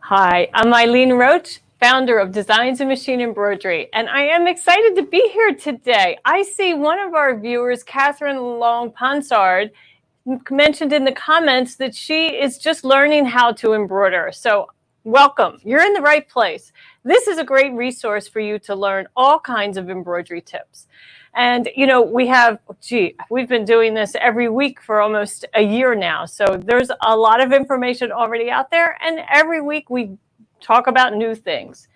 Hi, I'm Eileen Roche, founder of Designs and Machine Embroidery, and I am excited to be here today. I see one of our viewers, Catherine Long-Ponsard, mentioned in the comments that she is just learning how to embroider. So welcome, you're in the right place. This is a great resource for you to learn all kinds of embroidery tips. And, you know, we've been doing this every week for almost a year now. So there's a lot of information already out there. And every week we talk about new things.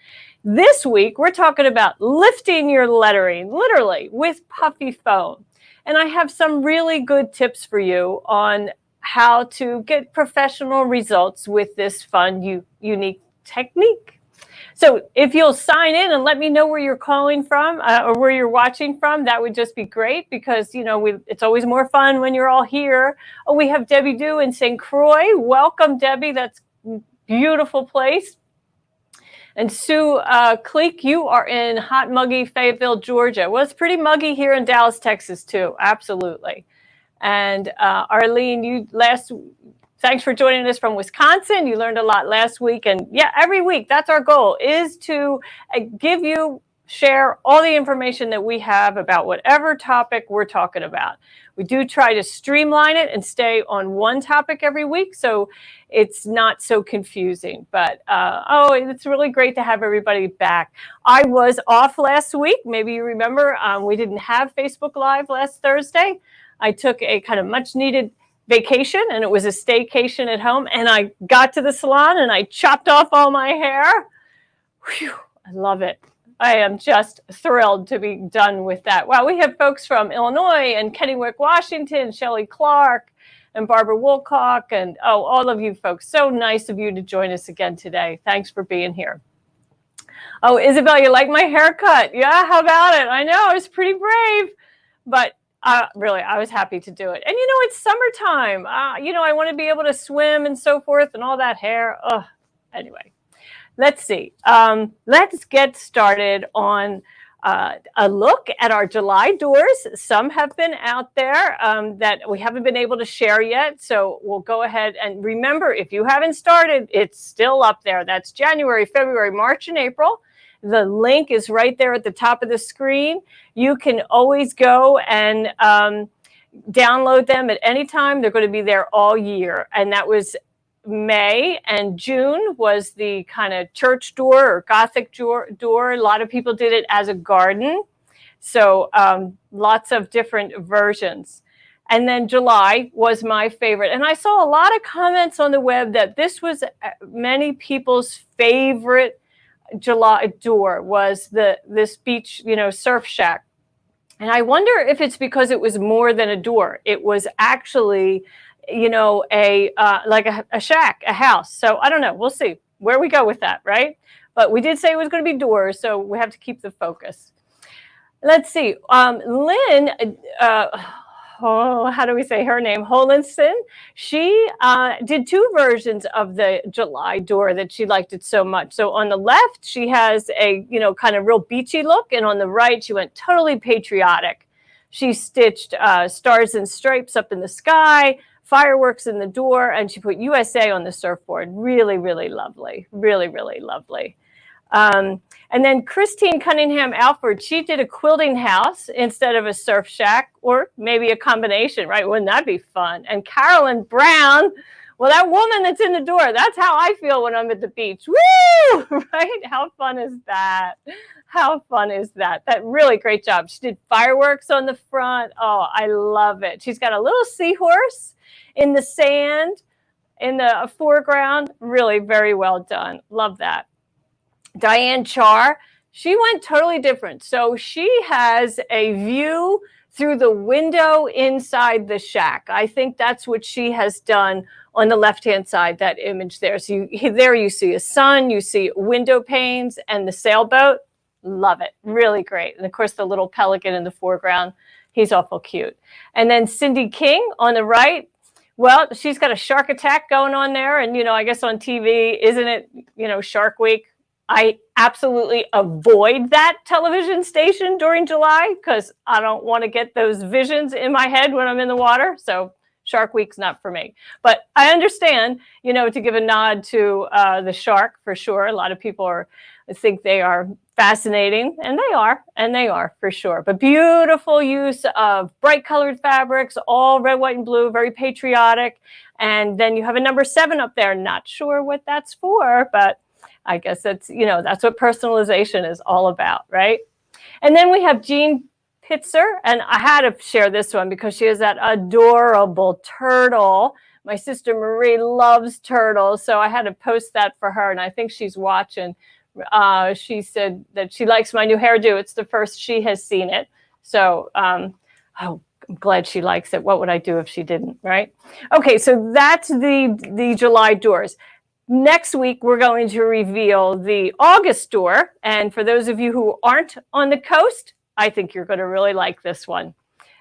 This week, we're talking about lifting your lettering, literally, with Puffy Fonts. And I have some really good tips for you on how to get professional results with this fun, unique technique. So if you'll sign in and let me know where you're calling from or where you're watching from, that would just be great because, you know, it's always more fun when you're all here. Oh, we have Debbie Dew in St. Croix. Welcome, Debbie. That's a beautiful place. And Sue Cleek, you are in hot, muggy Fayetteville, Georgia. Well, it's pretty muggy here in Dallas, Texas, too. Absolutely. And Arlene, thanks for joining us from Wisconsin. You learned a lot last week. And yeah, every week, that's our goal, is to share all the information that we have about whatever topic we're talking about. We do try to streamline it and stay on one topic every week, so it's not so confusing. But, it's really great to have everybody back. I was off last week. Maybe you remember we didn't have Facebook Live last Thursday. I took a kind of much-needed vacation, and it was a staycation at home, and I got to the salon, and I chopped off all my hair. Whew, I love it. I am just thrilled to be done with that. Wow, we have folks from Illinois and Kennewick, Washington, Shelley Clark and Barbara Woolcock, and all of you folks. So nice of you to join us again today. Thanks for being here. Oh, Isabel, you like my haircut? Yeah, how about it? I know, I was pretty brave, but really, I was happy to do it. And, you know, it's summertime. I want to be able to swim and so forth and all that hair. Anyway. Let's see. Let's get started on a look at our July doors. Some have been out there that we haven't been able to share yet. So we'll go ahead and remember, if you haven't started, it's still up there. That's January, February, March, and April. The link is right there at the top of the screen. You can always go and download them at any time. They're going to be there all year. And that was May, and June was the kind of church door or Gothic door. A lot of people did it as a garden. So lots of different versions. And then July was my favorite. And I saw a lot of comments on the web that this was many people's favorite July door, was this beach, surf shack. And I wonder if it's because it was more than a door. It was actually a shack, a house. So I don't know. We'll see where we go with that, right? But we did say it was going to be doors, so we have to keep the focus. Let's see. Lynn, how do we say her name? Holinson. She did two versions of the July door that she liked it so much. So on the left, she has a, kind of real beachy look. And on the right, she went totally patriotic. She stitched stars and stripes up in the sky, fireworks in the door, and she put USA on the surfboard. Really, really lovely. Really, really lovely. And then Christine Cunningham Alford, she did a quilting house instead of a surf shack, or maybe a combination, right? Wouldn't that be fun? And Carolyn Brown, well, that woman that's in the door, that's how I feel when I'm at the beach. Woo! Right? How fun is that? How fun is that? That really great job. She did fireworks on the front. Oh, I love it. She's got a little seahorse in the sand, in the foreground. Really very well done. Love that. Diane Char, she went totally different. So she has a view through the window inside the shack. I think that's what she has done on the left-hand side, that image there. So there you see a sun, you see window panes and the sailboat. Love it. Really great. And of course, the little pelican in the foreground, he's awful cute. And then Cindy King on the right. Well, she's got a shark attack going on there. And, I guess on TV, isn't it, Shark Week? I absolutely avoid that television station during July because I don't want to get those visions in my head when I'm in the water. So Shark Week's not for me. But I understand, you know, to give a nod to the shark for sure. A lot of people think they are fascinating, and they are for sure. But beautiful use of bright colored fabrics, all red, white, and blue, very patriotic. And then you have a number 7 up there. Not sure what that's for, but I guess that's, you know, that's what personalization is all about, right? And then we have Jean Pitzer, and I had to share this one because she has that adorable turtle. My sister Marie loves turtles, so I had to post that for her, and I think she's watching. She said that she likes my new hairdo. It's the first she has seen it. So, oh, I'm glad she likes it. What would I do if she didn't, right? Okay, so that's the July doors. Next week, we're going to reveal the August door. And for those of you who aren't on the coast, I think you're going to really like this one.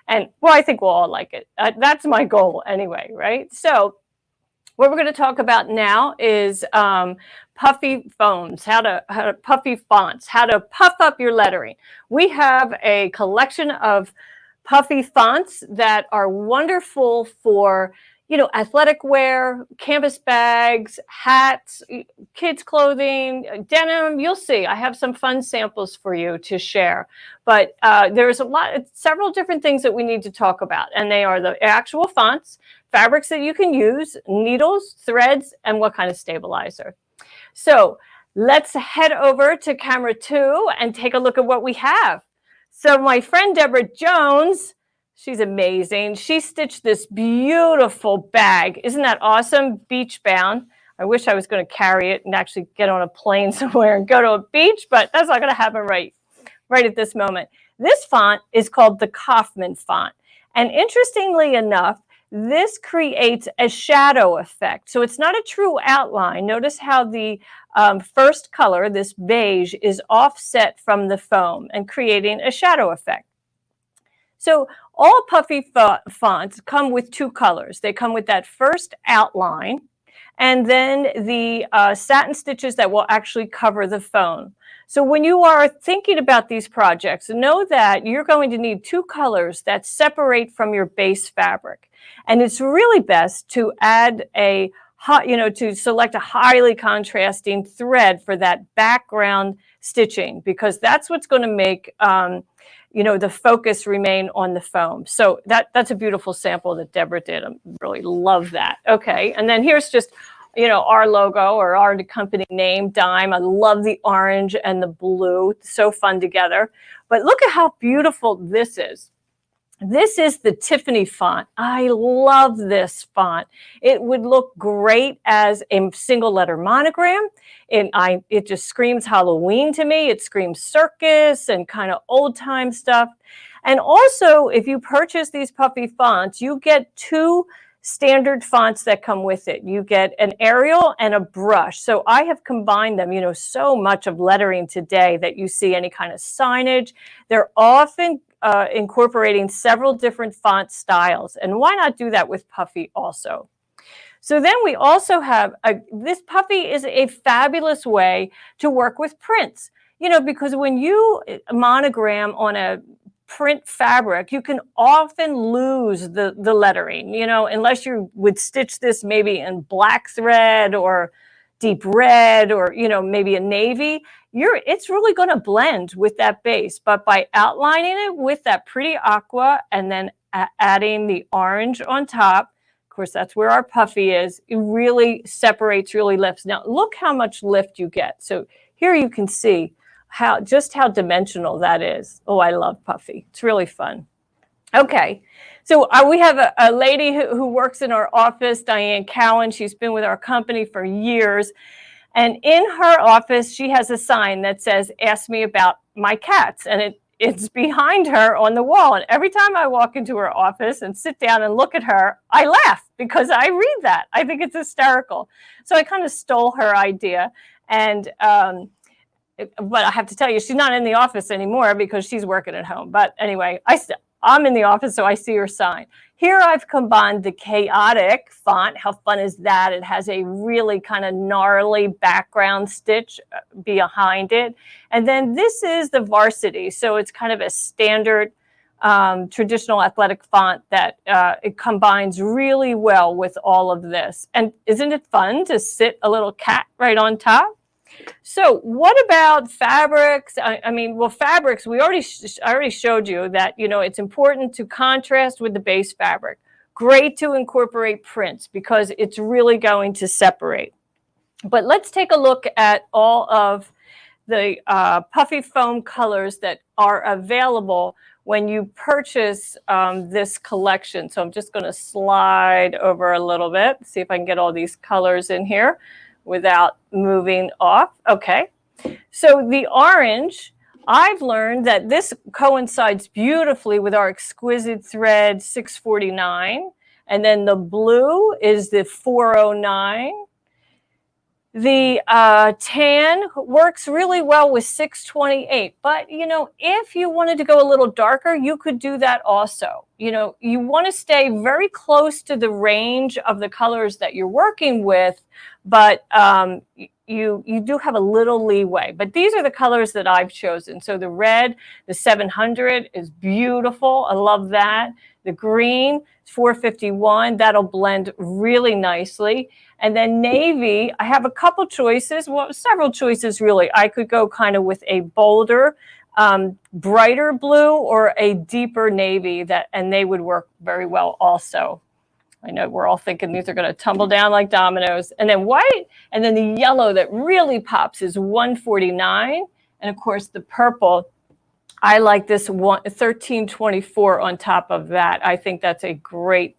And, well, I think we'll all like it. That's my goal anyway, right? So what we're going to talk about now is Puffy Fonts, how to Puffy Fonts, how to puff up your lettering. We have a collection of Puffy Fonts that are wonderful for, you know, athletic wear, canvas bags, hats, kids' clothing, denim. You'll see. I have some fun samples for you to share. But there's several different things that we need to talk about, and they are the actual fonts, fabrics that you can use, needles, threads, and what kind of stabilizer. So let's head over to camera 2 and take a look at what we have. So my friend Deborah Jones, she's amazing. She stitched this beautiful bag. Isn't that awesome? Beach bound. I wish I was going to carry it and actually get on a plane somewhere and go to a beach, but that's not going to happen right at this moment. This font is called the Kaufman font. And interestingly enough, this creates a shadow effect. So it's not a true outline. Notice how the first color, this beige, is offset from the foam and creating a shadow effect. So all Puffy fonts come with 2 colors. They come with that first outline and then the satin stitches that will actually cover the foam. So when you are thinking about these projects, know that you're going to need 2 colors that separate from your base fabric. And it's really best to add to select a highly contrasting thread for that background stitching, because that's what's going to make the focus remain on the foam. So that's a beautiful sample that Deborah did. I really love that. Okay, and then here's just, our logo or our company name, Dime. I love the orange and the blue. So fun together. But look at how beautiful this is. This is the Tiffany font. I love this font. It would look great as a single letter monogram. It just screams Halloween to me. It screams circus and kind of old time stuff. And also, if you purchase these Puffy fonts, you get 2 standard fonts that come with it. You get an Arial and a brush. So I have combined them. So much of lettering today that you see any kind of signage, they're often incorporating several different font styles. And why not do that with Puffy also? So then we also have, this Puffy is a fabulous way to work with prints, because when you monogram on a print fabric, you can often lose the lettering, unless you would stitch this maybe in black thread or deep red or, maybe a navy. It's really going to blend with that base. But by outlining it with that pretty aqua and then adding the orange on top, of course, that's where our Puffy is, it really separates, really lifts. Now, look how much lift you get. So here you can see just how dimensional that is. Oh, I love Puffy. It's really fun. Okay, so we have a lady who works in our office, Diane Cowan. She's been with our company for years. And in her office, she has a sign that says, "Ask me about my cats." And it's behind her on the wall. And every time I walk into her office and sit down and look at her, I laugh because I read that. I think it's hysterical. So I kind of stole her idea. And but I have to tell you, she's not in the office anymore because she's working at home. But anyway, I'm in the office, so I see her sign. Here I've combined the Chaotic font. How fun is that? It has a really kind of gnarly background stitch behind it. And then this is the Varsity. So it's kind of a standard traditional athletic font that it combines really well with all of this. And isn't it fun to sit a little cat right on top? So what about fabrics? I mean, well, fabrics, I already showed you that, it's important to contrast with the base fabric. Great to incorporate prints because it's really going to separate. But let's take a look at all of the puffy foam colors that are available when you purchase this collection. So I'm just going to slide over a little bit, see if I can get all these colors in here without moving off. Okay, so the orange, I've learned that this coincides beautifully with our exquisite thread 649, and then the blue is the 409. The tan works really well with 628, but if you wanted to go a little darker, you could do that also. You want to stay very close to the range of the colors that you're working with, but you do have a little leeway. But these are the colors that I've chosen. So the red, the 700 is beautiful. I love that. The green, 451, that'll blend really nicely. And then navy, I have a couple choices, well, several choices really. I could go kind of with a bolder, brighter blue or a deeper navy, and they would work very well also. I know we're all thinking these are going to tumble down like dominoes. And then white, and then the yellow that really pops is 149. And of course the purple, I like this 1324 on top of that. I think that's a great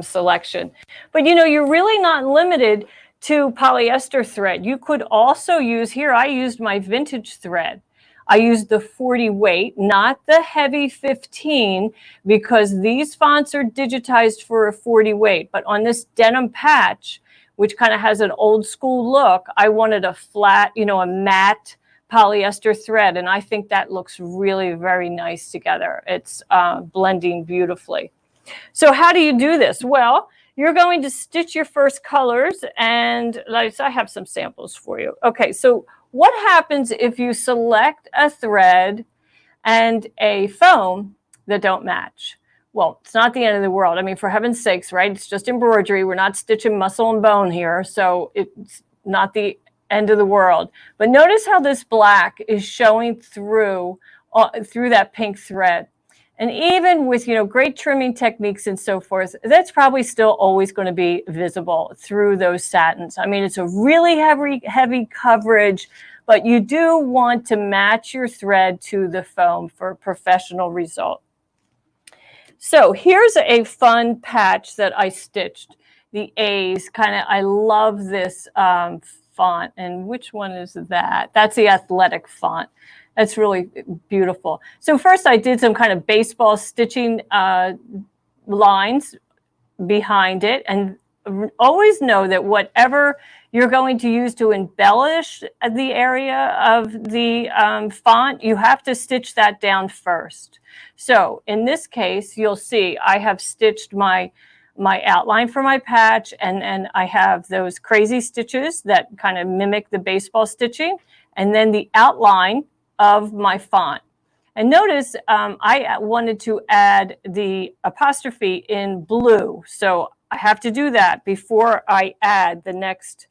selection. But you're really not limited to polyester thread. You could also use, here I used my vintage thread. I used the 40 weight, not the heavy 15, because these fonts are digitized for a 40 weight. But on this denim patch, which kind of has an old school look, I wanted a flat, a matte polyester thread. And I think that looks really very nice together. It's blending beautifully. So how do you do this? Well, you're going to stitch your first colors, and I have some samples for you. Okay, so what happens if you select a thread and a foam that don't match? Well, it's not the end of the world. I mean, for heaven's sakes, right? It's just embroidery. We're not stitching muscle and bone here, so it's not the end of the world. But notice how this black is showing through that pink thread. And even with, great trimming techniques and so forth, that's probably still always going to be visible through those satins. I mean, it's a really heavy coverage, but you do want to match your thread to the foam for a professional result. So here's a fun patch that I stitched. The A's I love this font. And which one is that? That's the athletic font. That's really beautiful. So first I did some kind of baseball stitching lines behind it. And always know that whatever you're going to use to embellish the area of the font, you have to stitch that down first. So in this case, you'll see I have stitched my outline for my patch, and I have those crazy stitches that kind of mimic the baseball stitching, and then the outline of my font. And notice I wanted to add the apostrophe in blue. So I have to do that before I add the next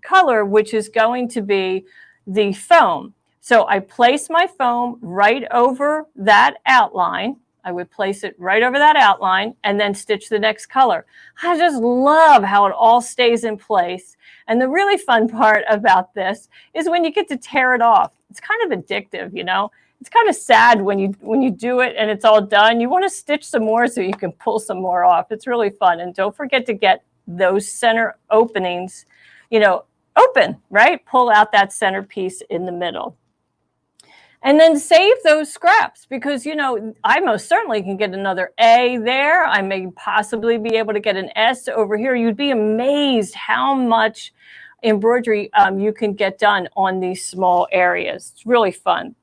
color, which is going to be the foam. So I place my foam right over that outline. I would place it right over that outline and then stitch the next color. I just love how it all stays in place. And the really fun part about this is when you get to tear it off. It's kind of addictive, It's kind of sad when you do it and it's all done. You want to stitch some more so you can pull some more off. It's really fun. And don't forget to get those center openings, open, right? Pull out that center piece in the middle. And then save those scraps because, I most certainly can get another A there. I may possibly be able to get an S over here. You'd be amazed how much embroidery you can get done on these small areas. It's really fun.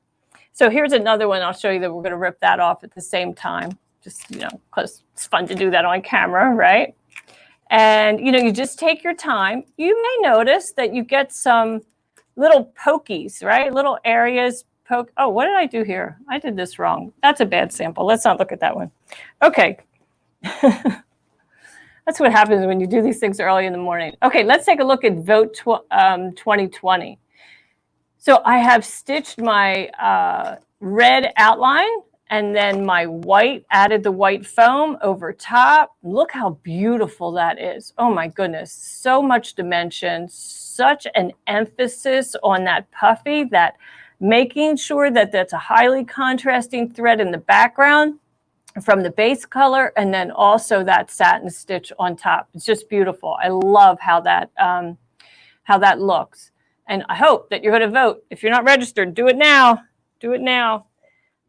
So here's another one. I'll show you that we're going to rip that off at the same time, just, because it's fun to do that on camera, right? And, you just take your time. You may notice that you get some little pokies, right? Little areas poke. Oh, what did I do here? I did this wrong. That's a bad sample. Let's not look at that one. Okay. That's what happens when you do these things early in the morning. Okay, let's take a look at Vote 2020. So I have stitched my red outline and then my white, added the white foam over top. Look how beautiful that is. Oh my goodness, so much dimension, such an emphasis on that puffy, that making sure that that's a highly contrasting thread in the background from the base color, and then also that satin stitch on top. It's just beautiful. I love how that looks. And I hope that you're going to vote. If you're not registered, do it now. Do it now.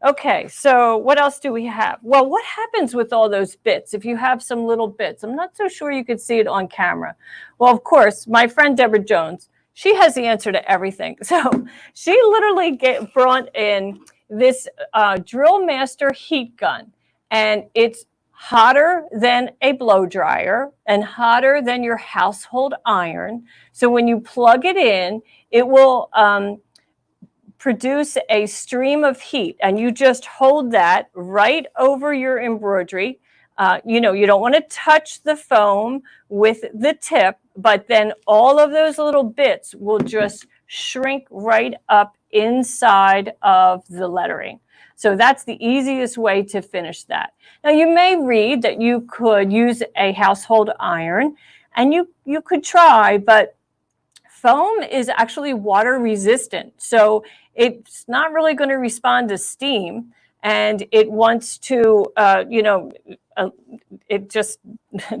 Okay, so what else do we have? Well, what happens with all those bits if you have some little bits? I'm not so sure you could see it on camera. Well, of course, my friend Deborah Jones, she has the answer to everything. So she literally brought in this Drill Master heat gun, and it's hotter than a blow dryer and hotter than your household iron. So when you plug it in, it will produce a stream of heat, and you just hold that right over your embroidery. You don't want to touch the foam with the tip, but then all of those little bits will just shrink right up inside of the lettering. So that's the easiest way to finish that. Now, you may read that you could use a household iron, and you could try, but foam is actually water resistant. So it's not really going to respond to steam, and it wants to, it just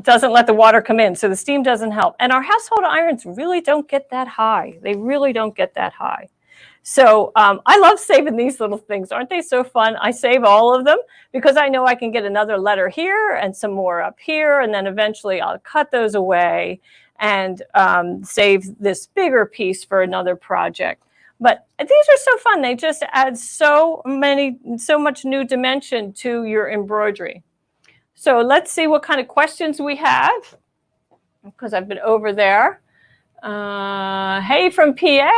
doesn't let the water come in. So the steam doesn't help. And our household irons really don't get that high. They really don't get that high. So I love saving these little things. Aren't they so fun? I save all of them because I know I can get another letter here and some more up here. And then eventually I'll cut those away and save this bigger piece for another project. But these are so fun. They just add so much new dimension to your embroidery. So let's see what kind of questions we have, because I've been over there. Hey, from PA,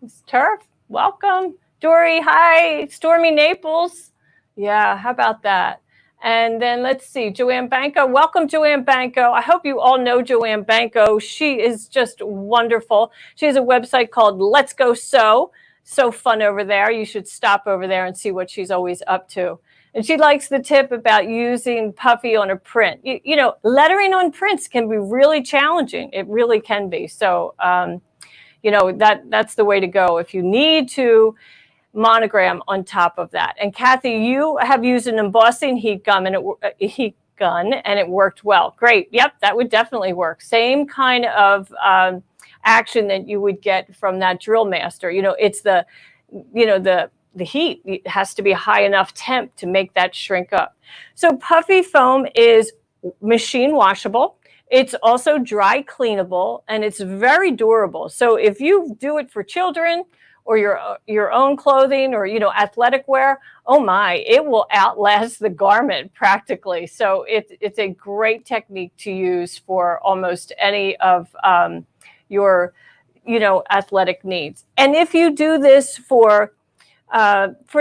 it's Turf, welcome. Dory, hi. Stormy Naples. Yeah, how about that? And then let's see, Joanne Banco. Welcome, Joanne Banco. I hope you all know Joanne Banco. She is just wonderful. She has a website called Let's Go Sew. So fun over there. You should stop over there and see what she's always up to. And she likes the tip about using puffy on a print. You know, lettering on prints can be really challenging. It really can be. So, that's the way to go. If you need to monogram on top of that. And Kathy, you have used an embossing heat gun and it worked well. Great. Yep, that would definitely work. Same kind of action that you would get from that Drill Master. It's the heat. It has to be a high enough temp to make that shrink up. So puffy foam is machine washable. It's also dry cleanable, and it's very durable. So if you do it for children or your own clothing or athletic wear, oh my, it will outlast the garment practically. So it's a great technique to use for almost any of your athletic needs. And if you do this for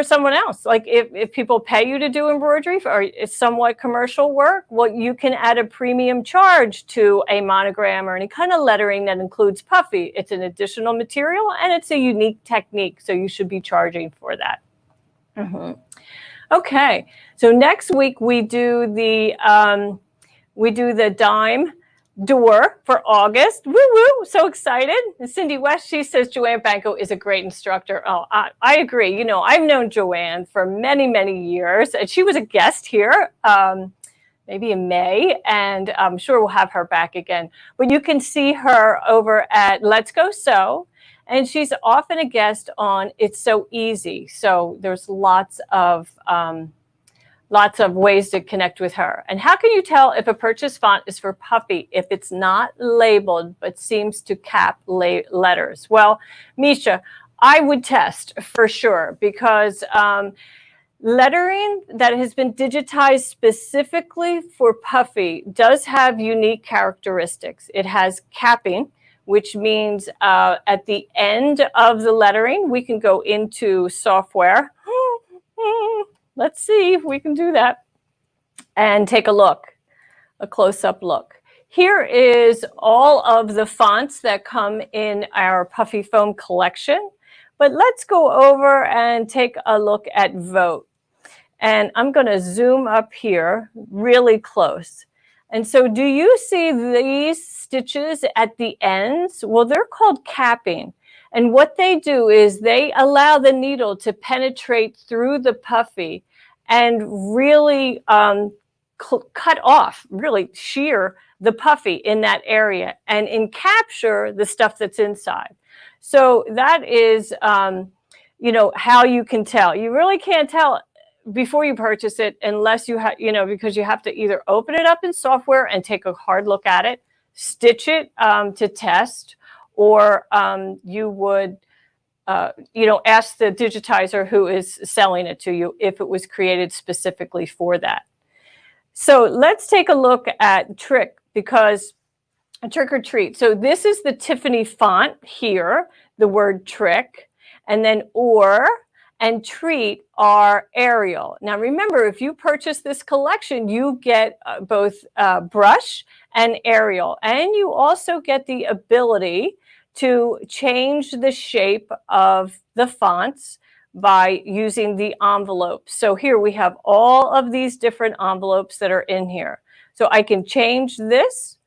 someone else, like if people pay you to do embroidery or it's somewhat commercial work, well, you can add a premium charge to a monogram or any kind of lettering that includes puffy. It's an additional material and it's a unique technique, so you should be charging for that. Okay, so next week we do the dime door for August. Woo woo, so excited. And Cindy West, she says Joanne Banco is a great instructor. Oh, I agree. I've known Joanne for many, many years, and she was a guest here maybe in May, and I'm sure we'll have her back again. But you can see her over at Let's Go Sew, and she's often a guest on It's So Easy. So there's lots of ways to connect with her. And how can you tell if a purchase font is for puffy if it's not labeled but seems to cap letters? Well, Misha, I would test for sure, because lettering that has been digitized specifically for puffy does have unique characteristics. It has capping, which means at the end of the lettering, we can go into software. Let's see if we can do that and take a look, a close-up look. Here is all of the fonts that come in our Puffy Foam collection, but let's go over and take a look at Vote. And I'm going to zoom up here really close. And so do you see these stitches at the ends? Well, they're called capping. And what they do is they allow the needle to penetrate through the puffy and really cut off, really shear the puffy in that area and capture the stuff that's inside. So that is, you know, how you can tell. You really can't tell before you purchase it unless you have, you know, because you have to either open it up in software and take a hard look at it, stitch it to test, or you would, you know, ask the digitizer who is selling it to you if it was created specifically for that. So let's take a look at Trick, because Trick or Treat. So this is the Tiffany font here, the word Trick, and then Or and Treat are Arial. Now remember, if you purchase this collection, you get both brush and Arial, and you also get the ability to change the shape of the fonts by using the envelopes. So here we have all of these different envelopes that are in here. So I can change this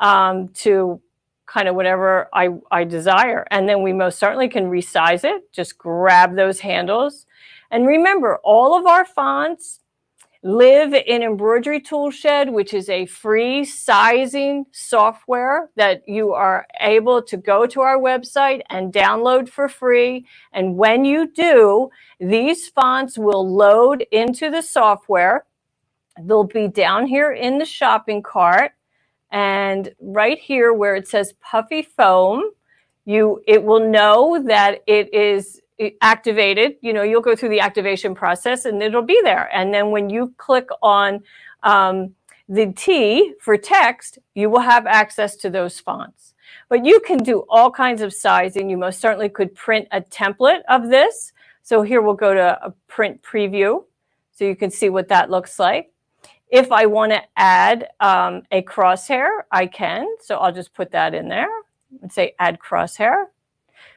to kind of whatever I desire. And then we most certainly can resize it. Just grab those handles. And remember, all of our fonts live in Embroidery Toolshed, which is a free sizing software that you are able to go to our website and download for free. And when you do, these fonts will load into the software. They'll be down here in the shopping cart. And right here where it says Puffy Foam, it will know that it is activated. You know, you'll go through the activation process and it'll be there. And then when you click on the T for text, you will have access to those fonts. But you can do all kinds of sizing. You most certainly could print a template of this. So here we'll go to a print preview so you can see what that looks like. If I want to add a crosshair, I can. So I'll just put that in there and say add crosshair.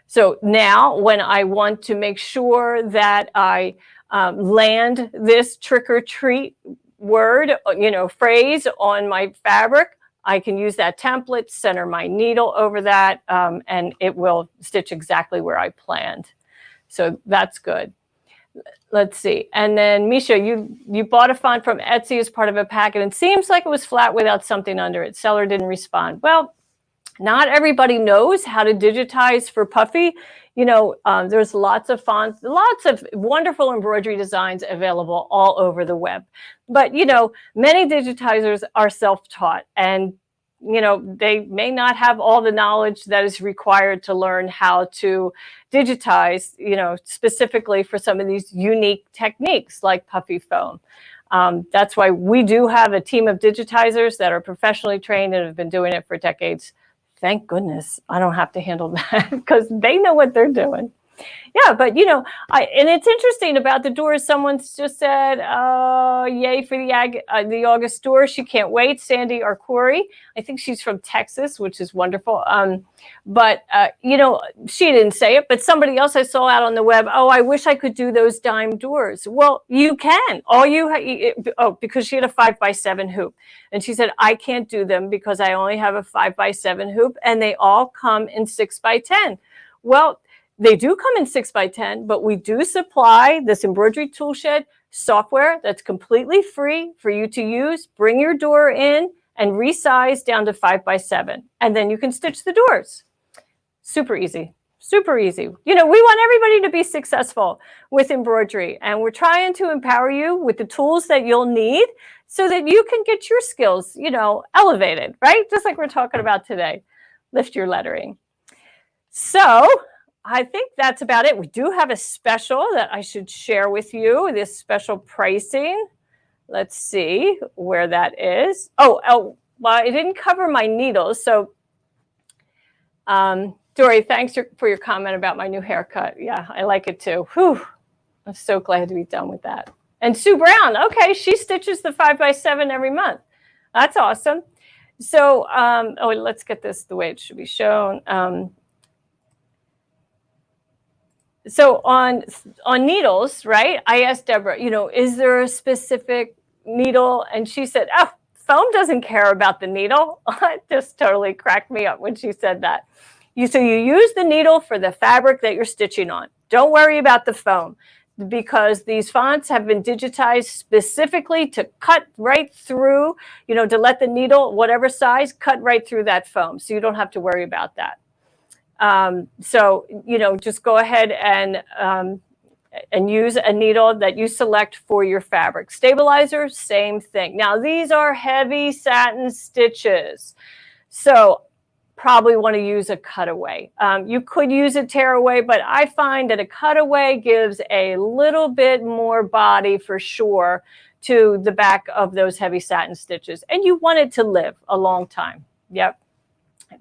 So now when I want to make sure that I land this Trick or Treat word, you know, phrase on my fabric, I can use that template, center my needle over that, and it will stitch exactly where I planned. So that's good. Let's see. And then Misha, you bought a font from Etsy as part of a packet and it seems like it was flat without something under it. Seller didn't respond. Well, not everybody knows how to digitize for Puffy. You know, there's lots of fonts, lots of wonderful embroidery designs available all over the web. But, you know, many digitizers are self-taught and, you know, they may not have all the knowledge that is required to learn how to digitize, you know, specifically for some of these unique techniques like Puffy Foam. That's why we do have a team of digitizers that are professionally trained and have been doing it for decades. Thank goodness I don't have to handle that because they know what they're doing. Yeah, but you know, and it's interesting about the doors. Someone's just said, yay for the August door. She can't wait. Sandy or Corey. I think she's from Texas, which is wonderful. But you know, she didn't say it, but somebody else I saw out on the web, oh, I wish I could do those dime doors. Well, you can. All you because she had a 5x7 hoop. And she said, I can't do them because I only have a 5x7 hoop and they all come in 6x10. Well, they do come in 6x10, but we do supply this Embroidery Toolshed software that's completely free for you to use. Bring your door in and resize down to 5x7, and then you can stitch the doors. Super easy, super easy. You know, we want everybody to be successful with embroidery, and we're trying to empower you with the tools that you'll need so that you can get your skills, you know, elevated, right? Just like we're talking about today. Lift your lettering. So I think that's about it. We do have a special that I should share with you, this special pricing. Let's see where that is. Oh, well, I didn't cover my needles. So Dory, thanks for your comment about my new haircut. Yeah, I like it too. Whew, I'm so glad to be done with that. And Sue Brown, okay, she stitches the 5x7 every month. That's awesome. So, let's get this the way it should be shown. So on needles, right? I asked Deborah, is there a specific needle? And she said, oh, foam doesn't care about the needle. It just totally cracked me up when she said that. So you use the needle for the fabric that you're stitching on. Don't worry about the foam, because these fonts have been digitized specifically to cut right through, to let the needle, whatever size, cut right through that foam. So you don't have to worry about that. So, just go ahead and use a needle that you select for your fabric. Stabilizer, same thing. Now, these are heavy satin stitches, so probably want to use a cutaway. You could use a tearaway, but I find that a cutaway gives a little bit more body for sure to the back of those heavy satin stitches. And you want it to live a long time. Yep,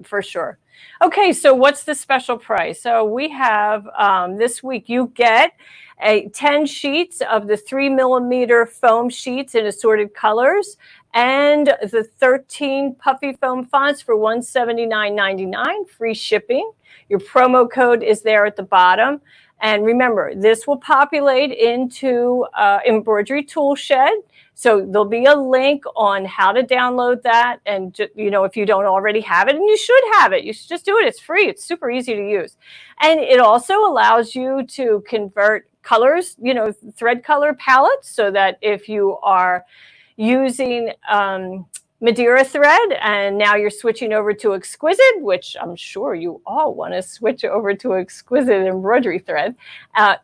for sure. Okay, so what's the special price? So we have this week, you get 10 sheets of the 3mm foam sheets in assorted colors, and the 13 Puffy Foam fonts for $179.99, free shipping. Your promo code is there at the bottom. And remember, this will populate into Embroidery Tool Shed. So there'll be a link on how to download that. And, if you don't already have it, and you should have it, you should just do it. It's free. It's super easy to use. And it also allows you to convert colors, thread color palettes, so that if you are using Madeira thread and now you're switching over to Exquisite, which I'm sure you all want to switch over to Exquisite embroidery thread,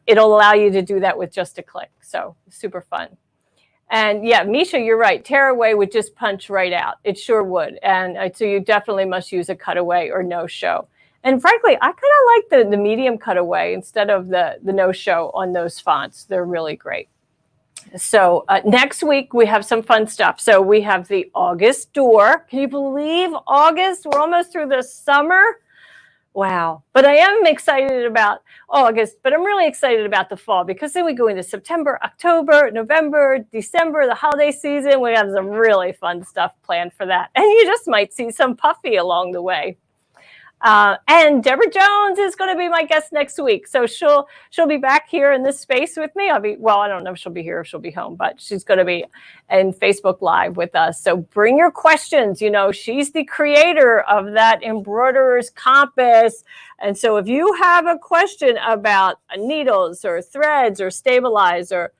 it'll allow you to do that with just a click. So super fun. And yeah, Misha, you're right. Tearaway would just punch right out. It sure would. And so you definitely must use a cutaway or no-show. And frankly, I kind of like the medium cutaway instead of the no-show on those fonts. They're really great. So next week, we have some fun stuff. So we have the August door. Can you believe August? We're almost through the summer. Wow. But I am excited about August, but I'm really excited about the fall, because then we go into September, October, November, December, the holiday season. We have some really fun stuff planned for that. And you just might see some Puffy along the way. And Deborah Jones is going to be my guest next week. So she'll be back here in this space with me. I don't know if she'll be here or if she'll be home, but she's going to be in Facebook Live with us. So bring your questions. She's the creator of that embroiderer's compass. And so if you have a question about needles or threads or stabilizer,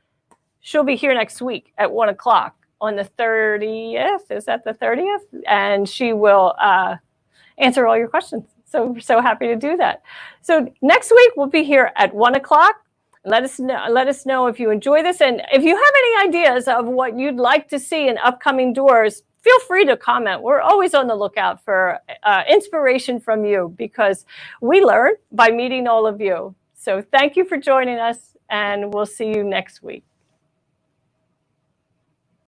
she'll be here next week at 1 o'clock on the 30th. Is that the 30th? And she will answer all your questions. So happy to do that. So next week we'll be here at 1 o'clock. Let us know if you enjoy this, and if you have any ideas of what you'd like to see in upcoming doors, feel free to comment. We're always on the lookout for inspiration from you, because we learn by meeting all of you. So thank you for joining us, and we'll see you next week.